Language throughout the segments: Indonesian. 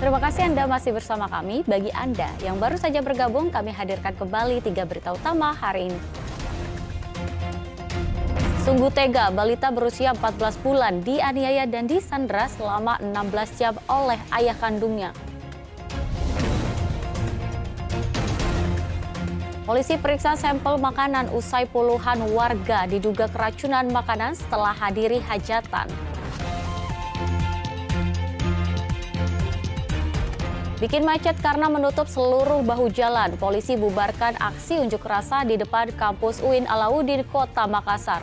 Terima kasih Anda masih bersama kami. Bagi Anda yang baru saja bergabung, kami hadirkan kembali 3 berita utama hari ini. Sungguh tega, balita berusia 14 bulan dianiaya dan disandra selama 16 jam oleh ayah kandungnya. Polisi periksa sampel makanan usai puluhan warga diduga keracunan makanan setelah hadiri hajatan. Bikin macet karena menutup seluruh bahu jalan. Polisi bubarkan aksi unjuk rasa di depan kampus UIN Alauddin, Kota Makassar.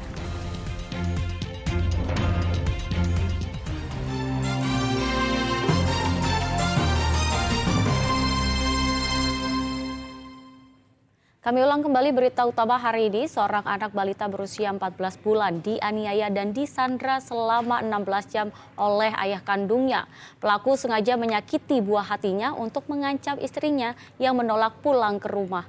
Kami ulang kembali berita utama hari ini. Seorang anak balita berusia 14 bulan dianiaya dan disandra selama 16 jam oleh ayah kandungnya. Pelaku sengaja menyakiti buah hatinya untuk mengancam istrinya yang menolak pulang ke rumah.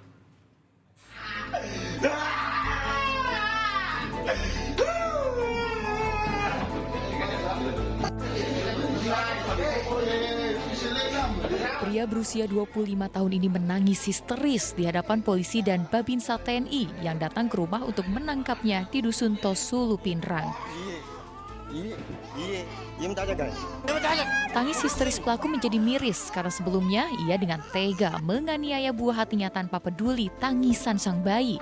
Pria berusia 25 tahun ini menangis histeris di hadapan polisi dan Babinsa TNI yang datang ke rumah untuk menangkapnya di Dusun Tosulu, Pinrang. Tangis histeris pelaku menjadi miris karena sebelumnya ia dengan tega menganiaya buah hatinya tanpa peduli tangisan sang bayi.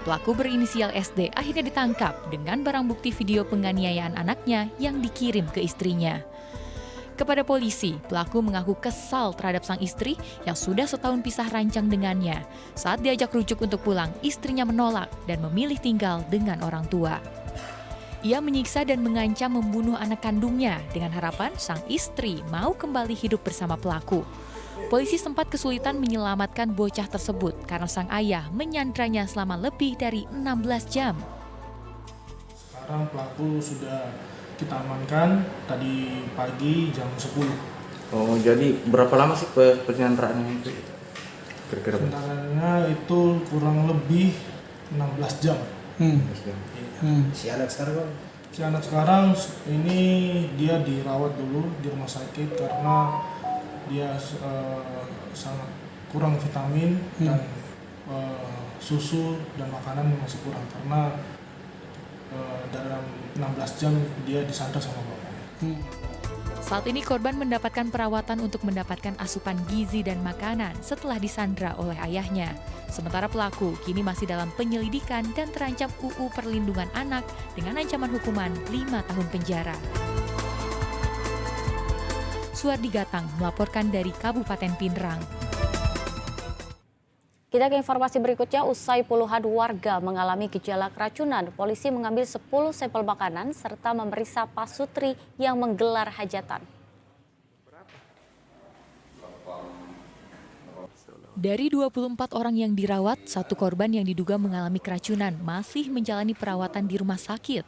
Pelaku berinisial SD akhirnya ditangkap dengan barang bukti video penganiayaan anaknya yang dikirim ke istrinya. Kepada polisi, pelaku mengaku kesal terhadap sang istri yang sudah setahun pisah rancang dengannya. Saat diajak rujuk untuk pulang, istrinya menolak dan memilih tinggal dengan orang tua. Ia menyiksa dan mengancam membunuh anak kandungnya dengan harapan sang istri mau kembali hidup bersama pelaku. Polisi sempat kesulitan menyelamatkan bocah tersebut karena sang ayah menyandranya selama lebih dari 16 jam. Sekarang pelaku sudah kita amankan tadi pagi jam 10. Oh, jadi berapa lama sih penyanderaannya itu? Kira-kira penanganannya itu kurang lebih 16 jam. Si anak sekarang? Si anak sekarang ini dia dirawat dulu di rumah sakit karena dia sangat kurang vitamin dan susu dan makanan masih kurang karena dalam 16 jam dia disandra sama bapaknya. Saat ini korban mendapatkan perawatan untuk mendapatkan asupan gizi dan makanan setelah disandra oleh ayahnya. Sementara pelaku kini masih dalam penyelidikan dan terancam UU Perlindungan Anak dengan ancaman hukuman 5 tahun penjara. Suardi Gatang melaporkan dari Kabupaten Pinrang. Kita ke informasi berikutnya. Usai puluhan warga mengalami gejala keracunan, polisi mengambil 10 sampel makanan serta memeriksa pasutri yang menggelar hajatan. Dari 24 orang yang dirawat, 1 korban yang diduga mengalami keracunan masih menjalani perawatan di rumah sakit.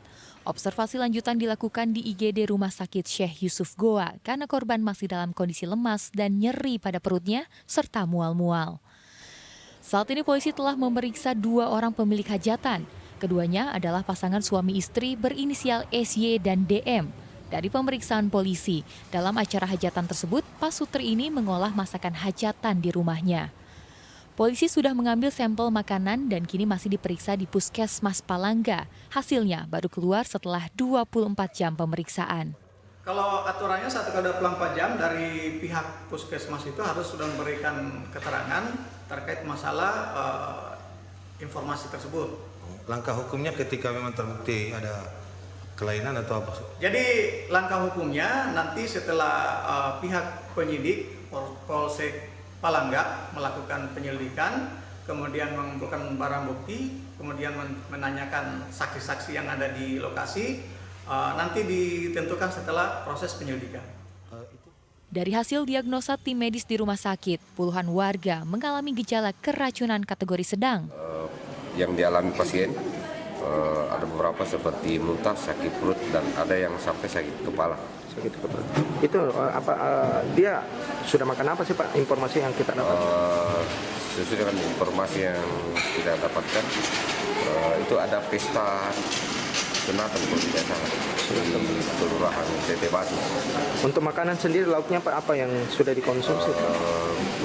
Observasi lanjutan dilakukan di IGD Rumah Sakit Syekh Yusuf Goa karena korban masih dalam kondisi lemas dan nyeri pada perutnya serta mual-mual. Saat ini polisi telah memeriksa 2 orang pemilik hajatan. Keduanya adalah pasangan suami istri berinisial SY dan DM. Dari pemeriksaan polisi, dalam acara hajatan tersebut, pasutri ini mengolah masakan hajatan di rumahnya. Polisi sudah mengambil sampel makanan dan kini masih diperiksa di Puskesmas Palangga. Hasilnya baru keluar setelah 24 jam pemeriksaan. Kalau aturannya 1 kali 24 jam dari pihak puskesmas itu harus sudah memberikan keterangan terkait masalah informasi tersebut. Langkah hukumnya ketika memang terbukti ada kelainan atau apa? Jadi langkah hukumnya nanti setelah pihak penyidik Polsek Palangga melakukan penyelidikan, kemudian mengumpulkan barang bukti, kemudian menanyakan saksi-saksi yang ada di lokasi, nanti ditentukan setelah proses penyelidikan. Dari hasil diagnosa tim medis di rumah sakit, puluhan warga mengalami gejala keracunan kategori sedang. Yang dialami pasien ada beberapa seperti muntah, sakit perut, dan ada yang sampai sakit kepala. Sakit kepala. Itu dia sudah makan apa sih Pak? Informasi yang kita dapat? Sesuai dengan informasi yang kita dapatkan, itu ada pesta sunatan kalau tidak salah di kelurahan TT Batu. Untuk makanan sendiri lauknya apa yang sudah dikonsumsi?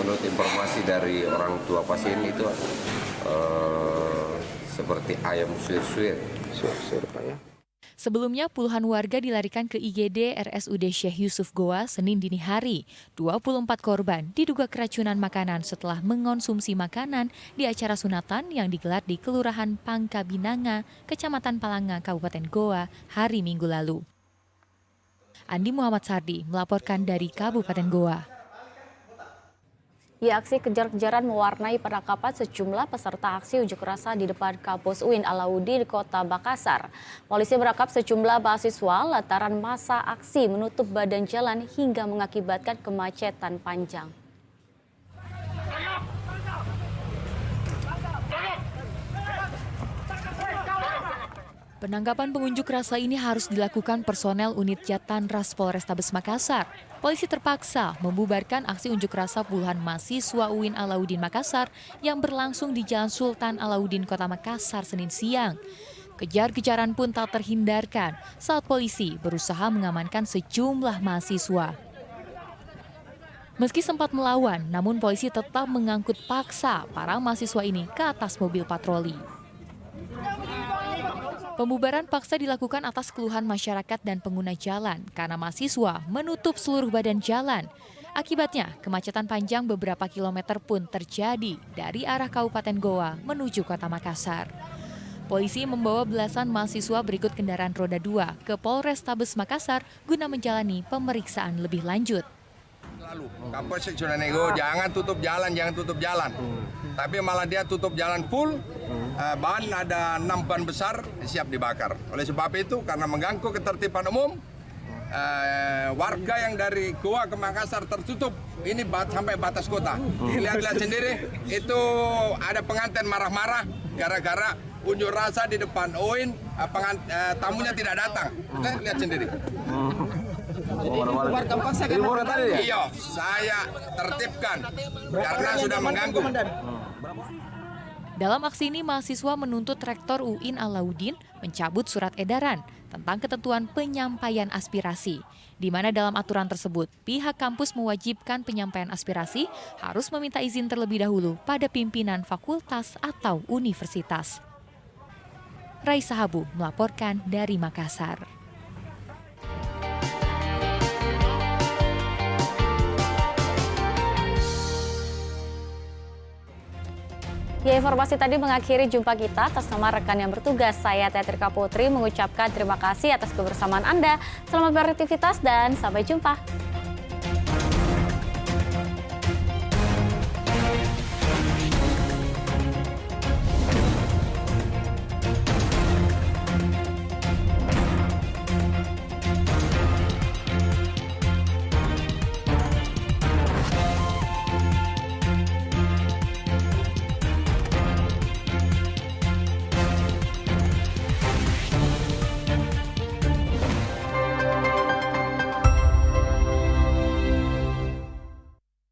Menurut informasi dari orang tua pasien itu seperti ayam suir-suir. Suir, Pak ya. Sebelumnya, puluhan warga dilarikan ke IGD RSUD Syekh Yusuf Goa Senin dini hari. 24 korban diduga keracunan makanan setelah mengonsumsi makanan di acara sunatan yang digelar di Kelurahan Pangkabinanga, Kecamatan Palanga, Kabupaten Goa, hari Minggu lalu. Andi Muhammad Sardi melaporkan dari Kabupaten Goa. Ya, aksi kejar-kejaran mewarnai penangkapan sejumlah peserta aksi unjuk rasa di depan kampus UIN Alauddin di Kota Makassar. Polisi menangkap sejumlah mahasiswa lantaran masa aksi menutup badan jalan hingga mengakibatkan kemacetan panjang. Penangkapan pengunjuk rasa ini harus dilakukan personel unit Jatanras Polrestabes Makassar. Polisi terpaksa membubarkan aksi unjuk rasa puluhan mahasiswa UIN Alauddin Makassar yang berlangsung di Jalan Sultan Alauddin Kota Makassar Senin siang. Kejar-kejaran pun tak terhindarkan saat polisi berusaha mengamankan sejumlah mahasiswa. Meski sempat melawan, namun polisi tetap mengangkut paksa para mahasiswa ini ke atas mobil patroli. Pembubaran paksa dilakukan atas keluhan masyarakat dan pengguna jalan karena mahasiswa menutup seluruh badan jalan. Akibatnya, kemacetan panjang beberapa kilometer pun terjadi dari arah Kabupaten Goa menuju Kota Makassar. Polisi membawa belasan mahasiswa berikut kendaraan roda 2 ke Polrestabes Makassar guna menjalani pemeriksaan lebih lanjut. Lalu, Kapolsek sudah nego, jangan tutup jalan. Tapi malah dia tutup jalan full, ban ada 6 ban besar siap dibakar. Oleh sebab itu, karena mengganggu ketertiban umum, warga yang dari Goa ke Makassar tertutup, ini sampai batas kota. Lihat-lihat sendiri, itu ada pengantin marah-marah gara-gara unjuk rasa di depan UIN, tamunya tidak datang. Lihat sendiri. Iya, saya tertibkan karena sudah mengganggu. Dalam aksi ini, mahasiswa menuntut Rektor UIN Alauddin mencabut surat edaran tentang ketentuan penyampaian aspirasi, di mana dalam aturan tersebut, pihak kampus mewajibkan penyampaian aspirasi harus meminta izin terlebih dahulu pada pimpinan fakultas atau universitas. Raisa Habu melaporkan dari Makassar. Ya, informasi tadi mengakhiri jumpa kita. Atas nama rekan yang bertugas, saya Tetrika Putri mengucapkan terima kasih atas kebersamaan Anda. Selamat beraktivitas dan sampai jumpa.